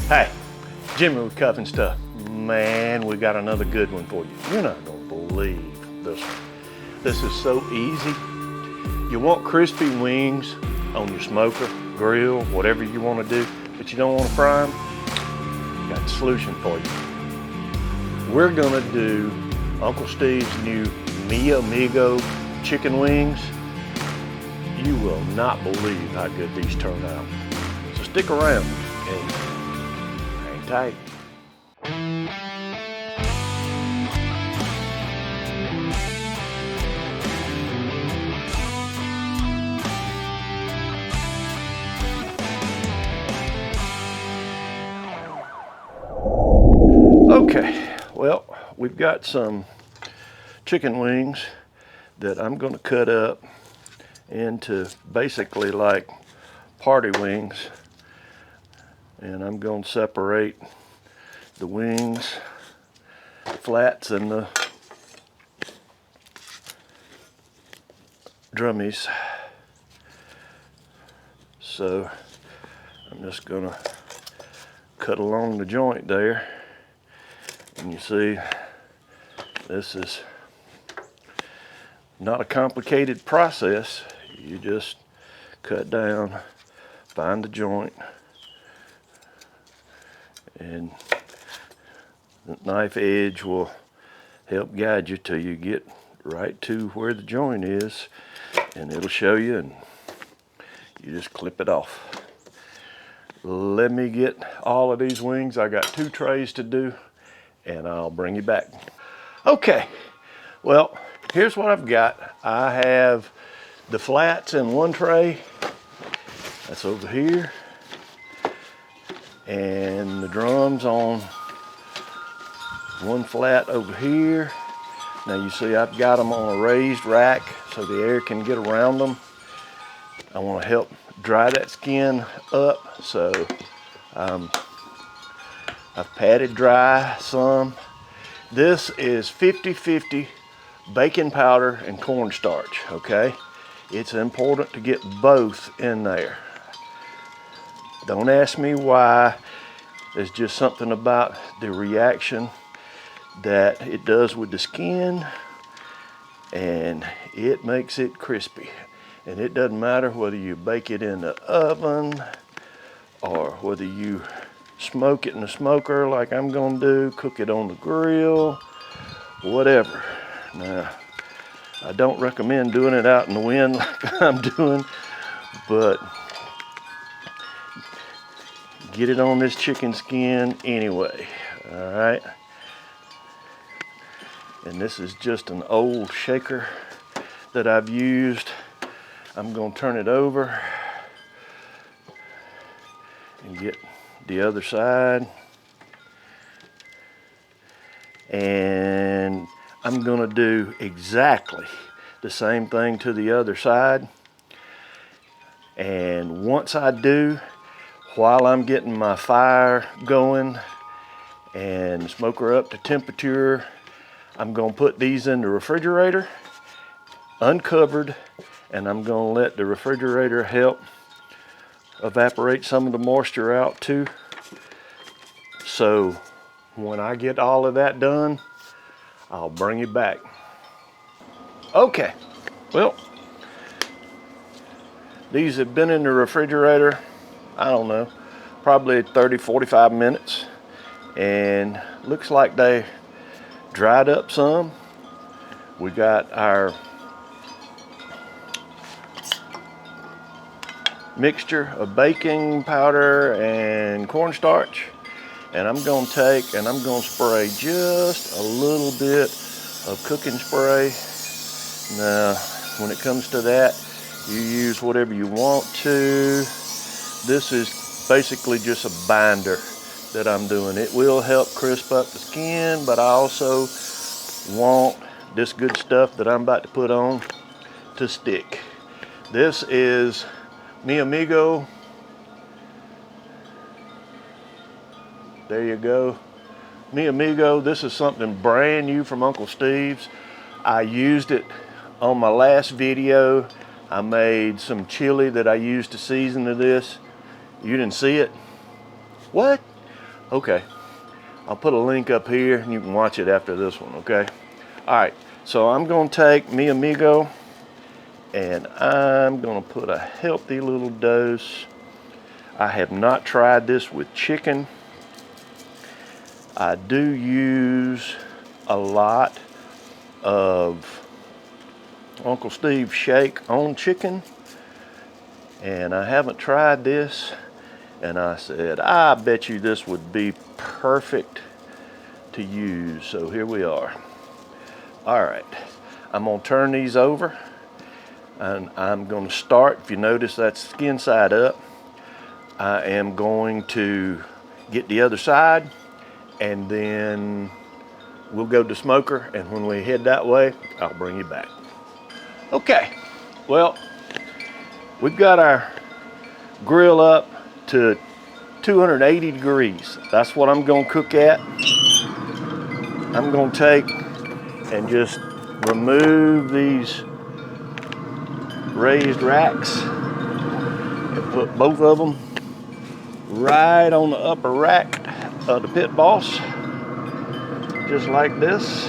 Hey, Jimmy with Cuff and Stuff. Man, we got another good one for you. You're not gonna believe this one. This is so easy. You want crispy wings on your smoker, grill, whatever you want to do, but you don't want to fry them? Got the solution for you. We're gonna do Uncle Steve's new Amigo chicken wings. You will not believe how good these turn out. So stick around and hang tight. Okay, well, we've got some chicken wings that I'm going to cut up into basically like party wings, and I'm going to separate the wings, flats, and the drummies. So I'm just going to cut along the joint there. And you see, this is not a complicated process. You just cut down, find the joint, and the knife edge will help guide you till you get right to where the joint is, and it'll show you, and you just clip it off. Let me get all of these wings. I got 2 trays to do, and I'll bring you back. Okay, well, here's what I've got. I have the flats in one tray. That's over here. And the drums on one flat over here. Now you see I've got them on a raised rack so the air can get around them. I want to help dry that skin up, so I've patted dry some. This is 50-50 baking powder and cornstarch, okay? It's important to get both in there. Don't ask me why. There's just something about the reaction that it does with the skin, and it makes it crispy. And it doesn't matter whether you bake it in the oven or whether you smoke it in the smoker like I'm gonna do, cook it on the grill, whatever. Now, I don't recommend doing it out in the wind like I'm doing, but get it on this chicken skin anyway, all right? And this is just an old shaker that I've used. I'm gonna turn it over and get the other side. And I'm gonna do exactly the same thing to the other side. And once I do, while I'm getting my fire going and smoker up to temperature, I'm gonna put these in the refrigerator, uncovered, and I'm gonna let the refrigerator help evaporate some of the moisture out too. So when I get all of that done, I'll bring you back. Okay, well, these have been in the refrigerator, I don't know, probably 30-45 minutes, and looks like they dried up some. We got our mixture of baking powder and cornstarch, and I'm gonna take and I'm gonna spray just a little bit of cooking spray. Now, when it comes to that, you use whatever you want to. This is basically just a binder that I'm doing. It will help crisp up the skin, but I also want this good stuff that I'm about to put on to stick. This is Mi Amigo. There you go. Mi Amigo. This is something brand new from Uncle Steve's. I used it on my last video. I made some chili that I used to season to this. You didn't see it? What? Okay, I'll put a link up here and you can watch it after this one, okay? All right, so I'm gonna take mi Amigo and I'm gonna put a healthy little dose. I have not tried this with chicken. I do use a lot of Uncle Steve's shake on chicken, and I haven't tried this, and I said, I bet you this would be perfect to use. So here we are. All right, I'm gonna turn these over, and I'm gonna start, if you notice that's skin side up, I am going to get the other side, and then we'll go to smoker, and when we head that way, I'll bring you back. Okay, well, we've got our grill up to 280 degrees. That's what I'm gonna cook at. I'm gonna take and just remove these raised racks and put both of them right on the upper rack of the Pit Boss, just like this.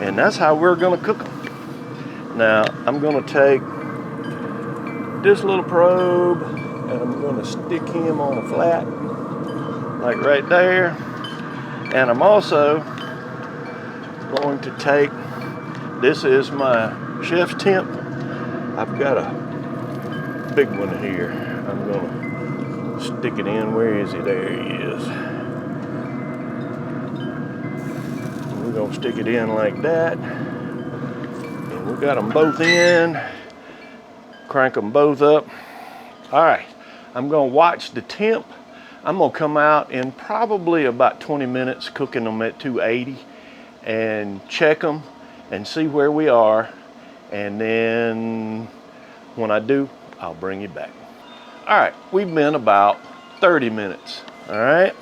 And that's how we're gonna cook them. Now, I'm gonna take this little probe and I'm gonna stick him on a flat, like right there. And I'm also going to take, this is my chef's temp. I've got a big one here. I'm gonna stick it in. Where is he? There he is. We're gonna stick it in like that. And we got them both in. Crank them both up. All right, I'm gonna watch the temp. I'm gonna come out in probably about 20 minutes cooking them at 280 and check them and see where we are. And then when I do, I'll bring you back. All right, we've been about 30 minutes, all right?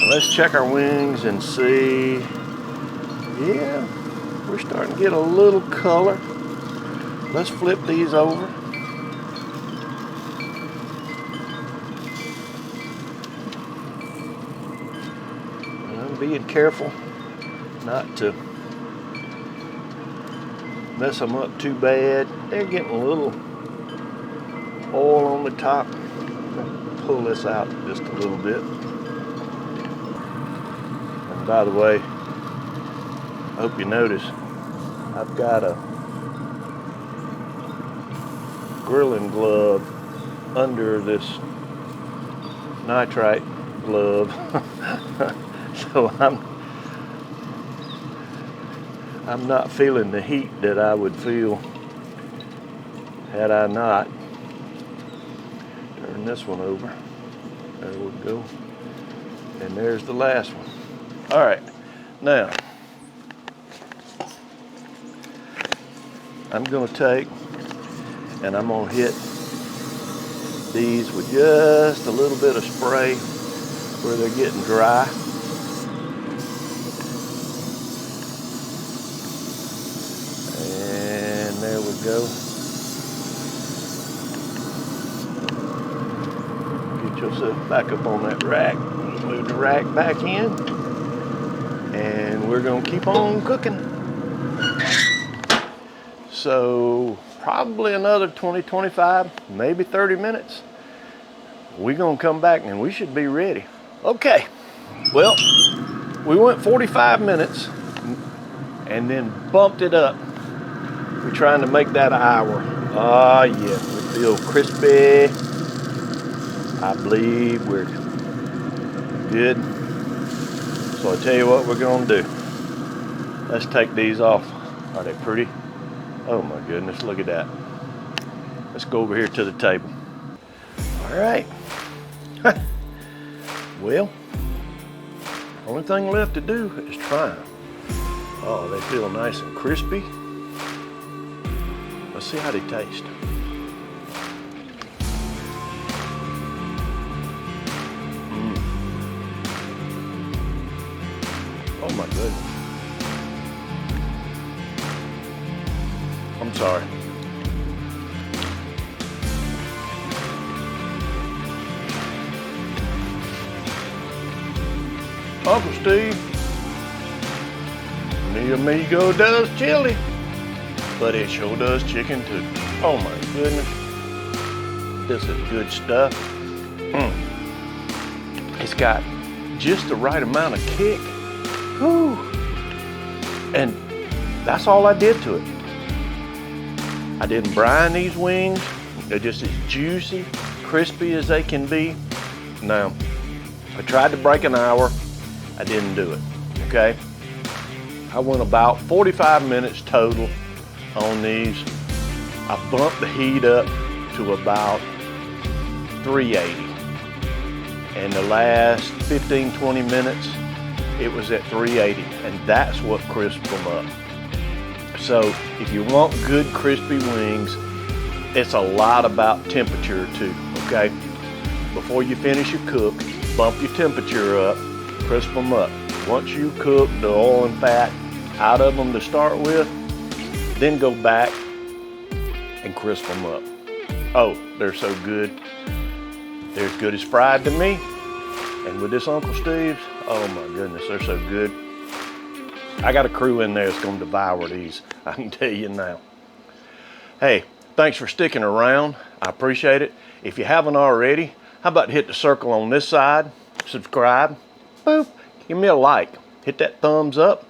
Let's check our wings and see. Yeah, we're starting to get a little color. Let's flip these over. And I'm being careful not to mess them up too bad. They're getting a little oil on the top. Pull this out just a little bit. And by the way, I hope you notice I've got a grilling glove under this nitrite glove. So I'm not feeling the heat that I would feel had I not. Turn this one over. There we go. And there's the last one. All right, now I'm gonna take and I'm gonna hit these with just a little bit of spray where they're getting dry. And there we go. Get yourself back up on that rack. Move the rack back in. And we're gonna keep on cooking. So probably another 20, 25, maybe 30 minutes. We're gonna come back and we should be ready. Okay, well, we went 45 minutes and then bumped it up. We're trying to make that an hour. Ah, yeah, we feel crispy. I believe we're good. So I tell you what we're gonna do. Let's take these off. Are they pretty? Oh my goodness, look at that. Let's go over here to the table. All right. Well, only thing left to do is try them. Oh, they feel nice and crispy. Let's see how they taste. Oh my goodness. I'm sorry. Uncle Steve, the Amigo does chili, but it sure does chicken too. Oh my goodness. This is good stuff. It's got just the right amount of kick. Whew. And that's all I did to it. I didn't brine these wings. They're just as juicy, crispy as they can be. Now, I tried to break an hour. I didn't do it, okay? I went about 45 minutes total on these. I bumped the heat up to about 380. And the last 15, 20 minutes, it was at 380, and that's what crisped them up. So if you want good crispy wings, it's a lot about temperature too, okay? Before you finish your cook, bump your temperature up, crisp them up. Once you cook the oil and fat out of them to start with, then go back and crisp them up. Oh, they're so good. They're as good as fried to me. And with this Uncle Steve's, oh my goodness, they're so good. I got a crew in there that's gonna devour these, I can tell you now. Hey, thanks for sticking around. I appreciate it. If you haven't already, how about hit the circle on this side, subscribe, boop, give me a like, hit that thumbs up.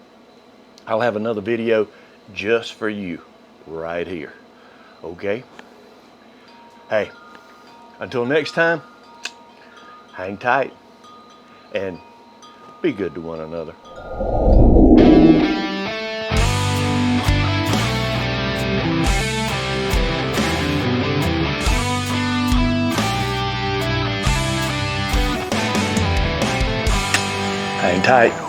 I'll have another video just for you right here, okay? Hey, until next time, hang tight and be good to one another. Hang tight.